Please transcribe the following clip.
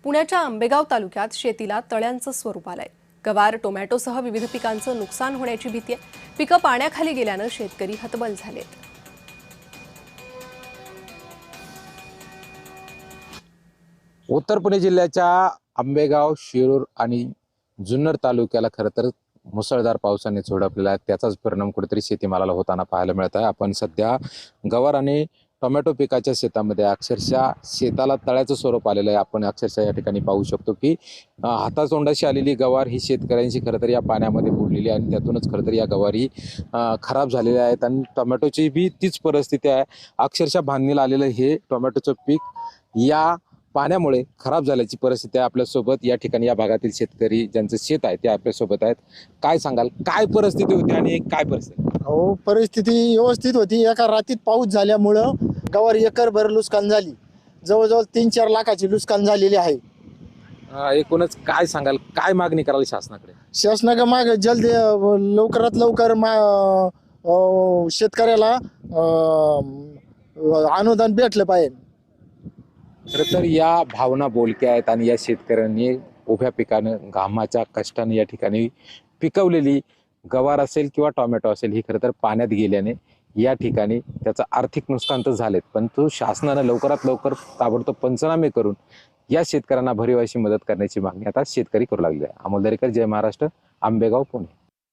पुण्याच्या आंबेगाव तालुक्यात शेतीला तळ्यांचं स्वरूप आलंय। गवार, टोमॅटोसह विविध पिकांचं नुकसान होण्याची भीती आहे। पिकं पाण्याखाली गेल्यानं शेतकरी हतबल झालेत। उत्तर पुणे जिल्ह्याच्या आंबेगाव, शिरूर आणि जुन्नर तालुक्याला खरं तर मुसळधार पावसाने झोडपलेला आहे। त्याचाच परिणाम कुठेतरी शेतीमालाला होताना पाहायला मिळत आहे। आपण सध्या गवार आणि टोमॅटो पिकाच्या शेतामध्ये अक्षरशः शेताला तळ्याचं स्वरूप आलेलं आहे। आपण अक्षरशः या ठिकाणी पाहू शकतो की हातातोंडाशी आलेली गवार ही शेतकऱ्यांची खरं तर या पाण्यामध्ये बुडलेली आहे आणि त्यातूनच खरं तर या गवारी खराब झालेल्या आहेत। आणि टोमॅटोची बी तीच परिस्थिती आहे। अक्षरशः बांधणीला आलेलं हे टोमॅटोचं पीक या पाण्यामुळे खराब झाल्याची परिस्थिती आहे। आपल्यासोबत या ठिकाणी या भागातील शेतकरी ज्यांचं शेत आहे ते आपल्यासोबत आहेत। काय सांगाल, काय परिस्थिती होती आणि काय परिस्थिती? हो, परिस्थिती व्यवस्थित होती। एका रात्रीत पाऊस झाल्यामुळं गवार एकरभर नुकसान झाली। जवळजवळ 3-4 लाखाची नुकसान झालेली आहे। एकूणच काय सांगाल, काय मागणी कराल शासनाकडे? शासनाकडे माग जलद लवकरात लवकर शेतकऱ्याला अनुदान भेटलं पाहिजे। खरं तर या भावना बोलक्या आहेत आणि या शेतकऱ्यांनी उभ्या पिकानं घामाच्या कष्टाने या ठिकाणी पिकवलेली गवार असेल किंवा टोमॅटो असेल ही खरं तर पाण्यात गेल्याने या ठिकाणी त्याचं आर्थिक नुकसान तर झालेत, पण तो शासनानं लवकरात लवकर ताबडतोब पंचनामे करून या शेतकऱ्यांना भरीव अशी मदत करण्याची मागणी आता शेतकरी करू लागले आहे। अमोल दरेकर, जय महाराष्ट्र, आंबेगाव, पुणे।